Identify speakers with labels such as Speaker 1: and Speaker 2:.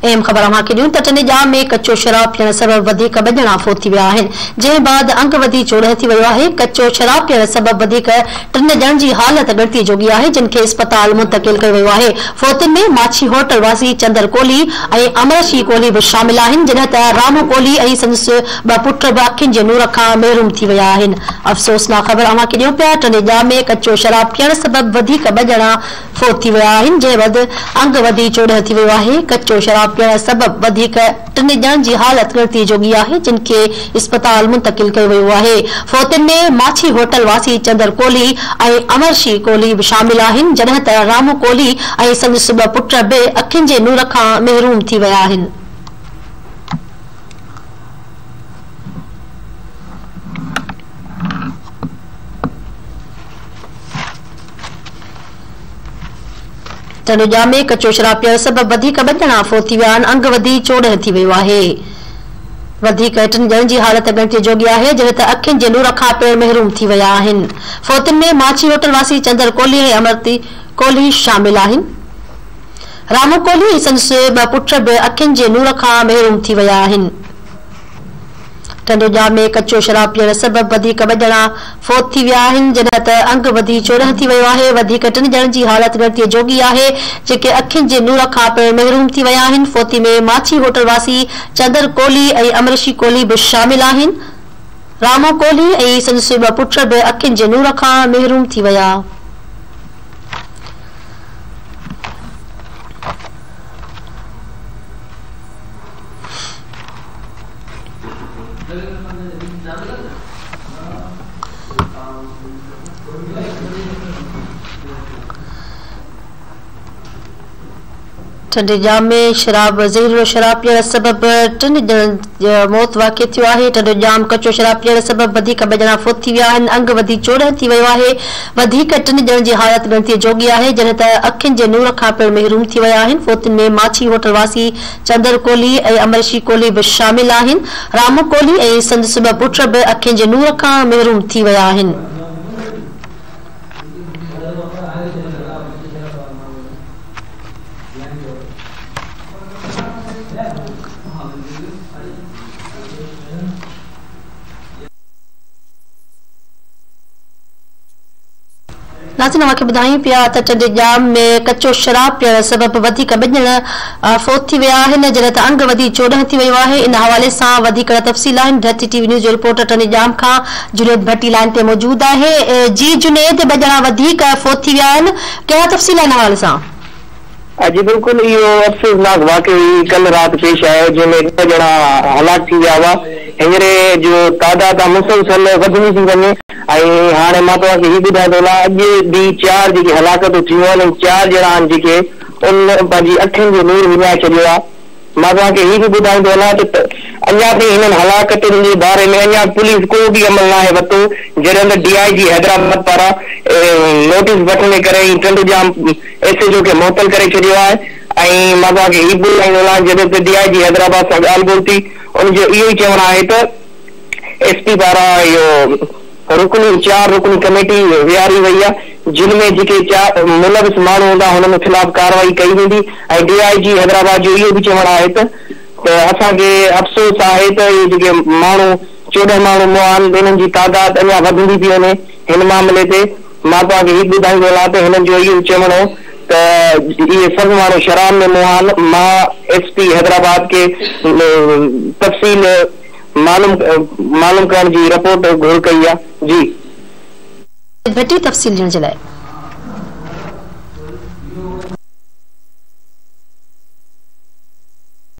Speaker 1: अहम ख़बर अव्हांखे ॾियूं त टनेजा में कच्चो शराब पीअण सबबि वधीक ॿ ॼणा फोत थी विया आहिनि, जंहिं बाद अंग वधी चोड़ह थी वियो आहे। कच्चो शराब पीअण सबबि वधीक 3 ॼणनि जी हालत ॻणिती जोगी आहे, जिन खे अस्पताल मुंतक़िल कयो वियो आहे। फोतियुनि में माछी होटल वासी चंदर कोहली ऐं अमरशी कोहली बि शामिल आहिनि, जॾहिं त रामू कोहली ऐं संदसि 2 पुट बि अखियुनि जे नूर खां महरूम थी विया आहिनि। अफ़सोसनाक ख़बर अव्हांखे ॾियूं पिया, टनेजा में कच्चो शराब पीअण सबबि वधीक 2 ॼणा फोत थी विया आहिनि, जंहिं बाद अंग वधी चोड़ह थी वियो आहे। कच्चो शराब पीअण सबबि वधीक 3 ॼणनि जी हालत ॻणिती जोगी आहे, जिन खे अस्पताल मुंतक़िल कयो वियो आहे। फोतियुनि में माछी होटल वासी चंदर कोहली ऐं अमरशी कोहली बि शामिल आहिनि, जॾहिं त रामू कोहली ऐं संदसि 2 पुट बि अखियुनि जे नूर खां महरूम थी विया आहिनि। टनेजा में कच्चो शराब पीअण सबबि वधीक 2 ॼणा फोत थी विया आहिनि, अंग वधी चोड़ह थी वियो आहे। वधीक 3 ॼणनि जी हालत ॻणिती जोगी आहे, जॾहिं त अखियुनि जे नूर खां पिण महरूम थी विया आहिनि। फोतियुनि में माछी होटल वासी चंदर कोहली ऐं अमरती कोहली शामिल आहिनि। रामू कोहली ऐं संदसि 2 पुट बि अखियुनि जे नूर खां महरूम थी विया आहिनि। टनेजा में कच्चो शराब पीअण सबबि वधीक 2 ॼणा फोत थी विया आहिनि, जॾहिं त अंग वधी चोड़ह थी वियो आहे। वधीक 3 ॼणनि जी हालत ॻणिती जोगी आहे, जेके अखियुनि जे नूर खां पिण महरूम थी विया आहिनि। फोती में माछी होटल वासी चंदर कोहली ऐं अमरशी कोहली बि शामिल आहिनि। रामू कोहली ऐं संदसि 2 पुट बि अखियुनि जे नूर खां महरूम थी विया। टनेजा में ज़हरीलो शराब पीअण सबबि 3 ॼणनि जी मौत वाक़िअ थियो आहे। टनेजा में कच्चो शराब पीअण सबबि वधीक 2 ॼणा फोत थी विया आहिनि, अंग वधी चोड़ह थी वियो आहे। वधीक 3 ॼणनि जी हालत ॻणिती जोगी आहे, जॾहिं त अखियुनि जे नूर खां पिण महरूम थी विया आहिनि। फोतियुनि में माछी होटल वासी चंदर कोहली ऐं अमरशी कोहली बि शामिल आहिनि। रामू कोहली ऐं संदसि 2 पुट बि अखियुनि जे नूर खां महरूम थी विया आहिनि। नाज़रीन, अव्हांखे ॿुधायूं पिया त टनेजा में कच्चो शराब पीअण सबबि वधीक 2 ॼणा फोत थी विया आहिनि, जॾहिं त अंग वधी चोड़ह थी वियो आहे। इन हवाले सां वधीक तफ़सील आहिनि। धरती टीवी न्यूज़ जो रिपोर्टर टनेजा खां जुनेद भट्टी लाइन ते मौजूद आहे। जी जुनेद, 2 ॼणा वधीक फोत थी विया आहिनि, कहिड़ा तफ़सील आहिनि हवाले सां?
Speaker 2: जी बिल्कुल, इहो अफ़सोसनाक वाक़ई कल रात पेश आयो, जंहिंमें 2 ॼणा हलाक थी विया हुआ। हींअर जो तादाद मुसलसल वधंदी थी वञे ऐं हाणे मां तव्हांखे हीउ ॿुधाए थो हलां, अॼु बि 4 जेके हलाकतूं थियूं आहिनि, 4 ॼणा आहिनि जेके उन पंहिंजी अखियुनि जो नूर विञाए छॾियो आहे। मां तव्हांखे हीउ बि ॿुधाईंदो हलां त अञा ताईं हिननि हलाकतुनि जे बारे में अञा पुलिस को बि अमल न आहे वरितो, जॾहिं त DIG हैदराबाद पारां नोटिस वठण करे टनेजा SHO खे मुअतल करे छॾियो आहे। ऐं मां तव्हांखे हीउ ॿुधाईंदो हलां, जॾहिं त DIG हैदराबाद सां ॻाल्हि ॿोल थी, उनजो इहो ई चवणु आहे त SP पारां इहो 4 रुकनी कमेटी विहारी वई आहे, जिन में जेके 4 मुलविस माण्हू हूंदा हुननि ख़िलाफ़ कार्रवाई कई वेंदी। ऐं DIG हैदराबाद जो इहो बि चवणु आहे त असांखे अफ़सोस आहे त इहे जेके माण्हू 14 माण्हू मुआन, इन्हनि जी तादाद अञा वधंदी थी वञे। हिन मामले ते मां तव्हांखे हीउ ॿुधाईंदो हलां त हिननि जो इहो चवणु हो त इहे सभु माण्हू शराब में मुआन। मां SP हैदराबाद के तफ़सील मालूम करण जी रिपोर्ट घुर कई आहे। जी
Speaker 1: भट्टी, तफ़सील ॾियण जे लाइ।